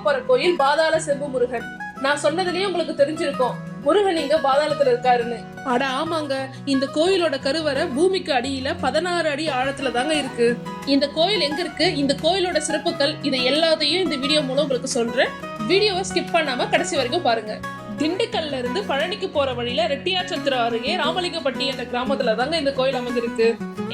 பார்க்க போற கோயில் பாதாள செம்பு முருகன். நான் சொன்னதுலயே உங்களுக்கு தெரிஞ்சிருக்கும் முருகன் இங்க பாதாளத்துல இருக்காருன்னு. அட ஆமாங்க, இந்த கோயிலோட கருவறை பூமிக்கு அடியில 16 அடி ஆழத்துல தாங்க இருக்கு. இந்த கோயில் எங்க இருக்கு, இந்த கோயிலோட சிறப்புகள், இதை எல்லாத்தையும் இந்த வீடியோ மூலம் உங்களுக்கு சொல்றேன். வீடியோவை ஸ்கிப் பண்ணாம கடைசி வரைக்கும் பாருங்க. திண்டுக்கல்ல இருந்து பழனிக்கு போற வழியில ரெட்டியார்சத்திரம் அருகே ராமலிங்கப்பட்டி என்ற கிராமத்துல தாங்க இந்த கோயில் அமைஞ்சிருக்கு.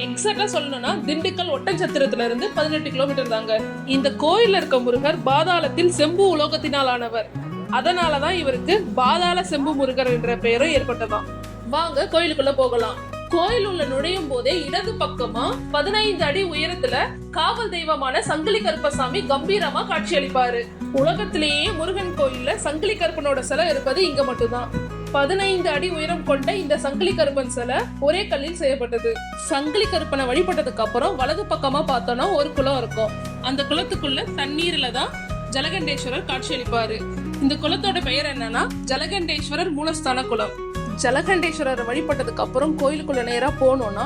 எக்ஸாக்டா சொல்லணும்னா திண்டுக்கல் ஒட்டன்சத்திரத்துல இருந்து 18 கிலோமீட்டர் தாங்க. இந்த கோயில்ல இருக்க முருகர் பாதாளத்தில் செம்பு உலோகத்தினால் ஆனவர். அதனாலதான் இவருக்கு பாதாள செம்பு முருகர் என்ற பெயரும் ஏற்பட்டதாம். வாங்க கோயிலுக்குள்ள போகலாம். கோயில் உள்ள நுழையும் போதே இடது பக்கமா 15 அடி உயரத்துல காவல் தெய்வமான சங்கிலி கருப்பசாமி கம்பீரமா காட்சியளிப்பாரு. உலகத்திலேயே முருகன் கோயில்ல சங்கிலி கருப்பனோட சிலை இருப்பது இங்க மட்டும்தான். 15 அடி உயரம் கொண்ட இந்த சங்கிலி கருப்பன் சிலை ஒரே கல்லில் செய்யப்பட்டது. சங்கிலி கருப்பனை வழிபட்டதுக்கு அப்புறம் வலது பக்கமா பார்த்தோம்னா ஒரு குளம் இருக்கும். அந்த குளத்துக்குள்ள தண்ணீர்ல தான் ஜலகண்டேஸ்வரர் காட்சியளிப்பாரு. இந்த குளத்தோட பெயர் என்னன்னா ஜலகண்டேஸ்வரர் மூலஸ்தான குளம். ஜலகண்டேஸ்வரர் வழிபட்டதுக்கு அப்புறம் கோயிலுக்குள்ள நேரா போனோம்னா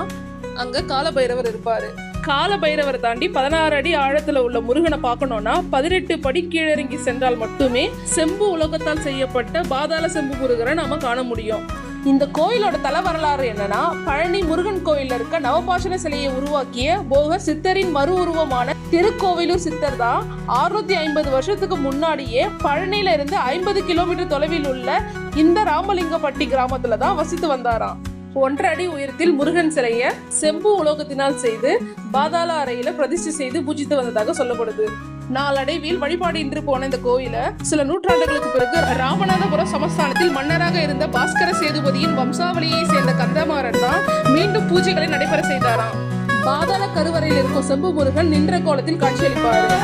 அங்க காலபைரவர் இருப்பாரு. காலபைரவர் தாண்டி 16 அடி ஆழத்துல உள்ள முருகனை பார்க்கணும்னா 18 படி கீழிறங்கி சென்றால் மட்டுமே செம்பு உலோகத்தால் செய்யப்பட்ட பாதாள செம்பு முருகரை நாம காண முடியும். இந்த கோயிலோட தல வரலாறு என்னன்னா, பழனி முருகன் கோயில்ல இருக்க நவபாஷண சிலையை உருவாக்கிய போகர் சித்தரின் மறு உருவமான திருக்கோவிலூர் சித்தர் தான் 650 வருஷத்துக்கு முன்னாடியே பழனியில இருந்து 50 கிலோமீட்டர் தொலைவில் உள்ள இந்த ராமலிங்கப்பட்டி கிராமத்துல தான் வசித்து வந்தாராம். 1.5 அடி உயரத்தில் முருகன் சிலைய செம்பு உலோகத்தினால் செய்து பாதாள அறையில பிரதிஷ்டை செய்து பூஜித்து வந்ததாக சொல்லப்படுது. நாளடைவில் வழிபாடு இன்று போன இந்த கோயில சில நூற்றாண்டுகளுக்கு பிறகு ராமநாதபுரம் சமஸ்தானத்தில் மன்னராக இருந்த பாஸ்கர சேதுபதியின் வம்சாவளியை சேர்ந்த கந்தமாறன் தான் மீண்டும் பூஜைகளை நடைபெற செய்தாராம். பாதாள கருவறையில் இருக்கும் செம்பு முருகன் நின்ற கோலத்தில் காட்சியளிப்பாரு.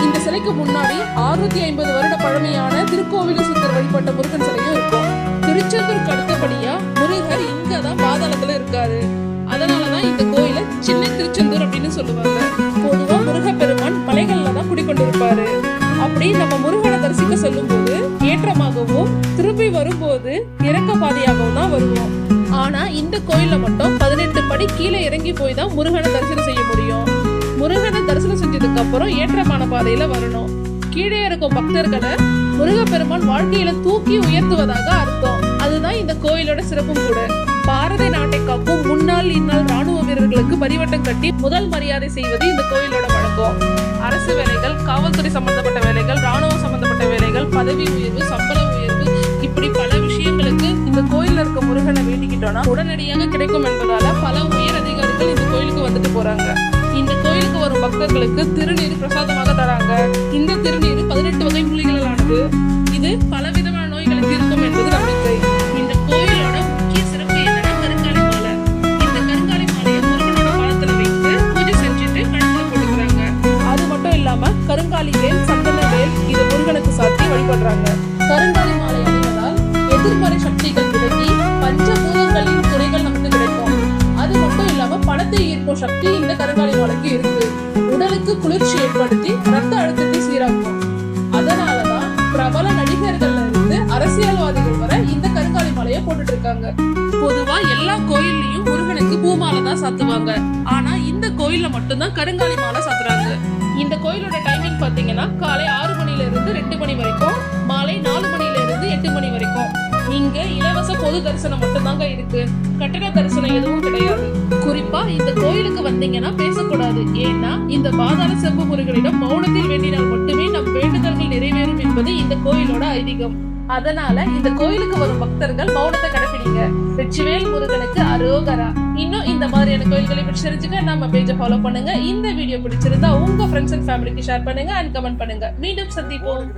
இந்த சிலைக்கு முன்னாடி 650 வருட பழமையான திருக்கோவிலூர் சித்தர் வழிபட்ட முருகன் சிலையும் இருக்கும். திருச்செந்தூருக்கு அடுத்தபடியா முருகர் இங்கதான் பாதாளத்துல இருக்காரு. அதனாலதான் இந்த கோயில சின்ன திருச்செந்தூர் அப்படின்னு சொல்லுவாங்க. பொதுவா முருகப்பெருமான் மலைகள்ல தான் குடிக்கொண்டிருப்பாரு. அப்படி நம்ம முருகனை தரிசிக்க சொல்லும் போது ஏற்றமாகவும் திரும்பி வரும்போது இறக்க பாதையாகவும் தான் வருவோம். ஆனா இந்த கோயில்ல மட்டும் 18 படி கீழே இறங்கி போய் தான் முருகனை தரிசனம் செய்ய முடியும். முருகனை தரிசனம் செஞ்சதுக்கு அப்புறம் ஏற்றமான பாதையில வரணும். கீழே இருக்கும் பக்தர்களை முருகப்பெருமான் வாழ்க்கையில தூக்கி உயர்த்துவதாக அர்த்தம். அதுதான் இந்த கோயிலோட சிறப்பும் கூட. பாரத நாட்டை காக்கும் முன்னாள் இந்நாள் ராணுவ வீரர்களுக்கு பரிவட்டம் கட்டி முதல் மரியாதை செய்வது இந்த கோயிலோட வழக்கம். அரசு வேலைகள், காவல்துறை சம்பந்தப்பட்ட வேலைகள், ராணுவம் சம்பந்தப்பட்ட வேலைகள், பதவி உயர்வு, சம்பள உயர்வு, இப்படி பல விஷயங்களுக்கு இந்த கோயில்ல இருக்க முருகனை வேண்டிக்கிட்டோம்னா உடனடியாக கிடைக்கும் என்பதால பல உயர் அதிகாரிகள் இந்த கோயிலுக்கு வந்துட்டு போறாங்க. இந்த கோயிலுக்கு வரும் பக்தர்களுக்கு திருநீர் பிரசாதமாக தராங்க. இந்த திருநீர் 18 வகை மூலிகளானது. இது பலவிதமான நோய்களை தீர்க்கும் என்பது நம்பிக்கை. இந்த கோயிலோட முக்கிய சிறப்பு என்னன்னா கருங்காலி மாலை. இந்த கருங்காலி மாலையை முருகனோட பாதத்துல வைத்து பூஜை செஞ்சுட்டு கழுத்துல போட்டுக்கிறாங்க. அது மட்டும் இல்லாம கருங்காலி வேல், சந்தன வேல் இது முருகனுக்கு சாத்தி வழிபடுறாங்க. கருங்காலி மாலை அணிவதால் எதிர்மறை சக்திகள் விலகி பஞ்சபூதங்களின் துறைகள் நமக்கு கிடைக்கும். அது மட்டும் இல்லாம பணத்தை ஈர்க்கும் சக்தி இந்த கருங்காலி மாலைக்கு இருக்கு. உடலுக்கு குளிர்ச்சி ஏற்படுத்தி ரத்த அழுத்தத்தை சீராக்கும். அதனாலதான் பிரபல நடிகர்கள்ல இருந்து அரசியல்வாதிகள் வரை இந்த கருங்காலி மாலையை போட்டுட்டு இருக்காங்க. பொதுவா எல்லா கோயில்லையும் முருகனுக்கு பூமாலை தான் சாத்துவாங்க. ஆனா இந்த கோயில்ல மட்டும்தான் கருங்காலி மாலை சாத்துறாங்க. இந்த கோயிலோட டைமிங் பாத்தீங்கன்னா காலை 6 மணில இருந்து 2 மணி வரைக்கும், மாலை 4 மணில இருந்து 8 மணி வரைக்கும். இங்க இலவச பொது தரிசனம் மட்டும் தாங்க இருக்கு. கட்டண தரிசனம் எதுவும் கிடையாது. குறிப்பா இந்த கோயிலுக்கு வந்தீங்கன்னா பேசக்கூடாது. ஏன்னா இந்த பாதாள செம்பு முருகனிடம் மௌனத்தில் வேண்டினால் மட்டுமே நம் வேண்டுதல்கள் நிறைவேறும் என்பது இந்த கோயிலோட ஐதீகம். அதனால இந்த கோயிலுக்கு வரும் பக்தர்கள் மௌனத்தை கடைபிடிங்க. வெற்றிவேல் முருகனுக்கு அரோகரா. இன்னும் இந்த மாதிரியான கோயில்களை பற்றி தெரிஞ்சுக்க நம்ம பேஜை ஃபாலோ பண்ணுங்க. இந்த வீடியோ பிடிச்சிருந்தா உங்க ஃப்ரெண்ட்ஸ் அண்ட் ஃபேமிலிக்கு ஷேர் பண்ணுங்க அண்ட் கமெண்ட் பண்ணுங்க. மீண்டும் சந்திப்போம்.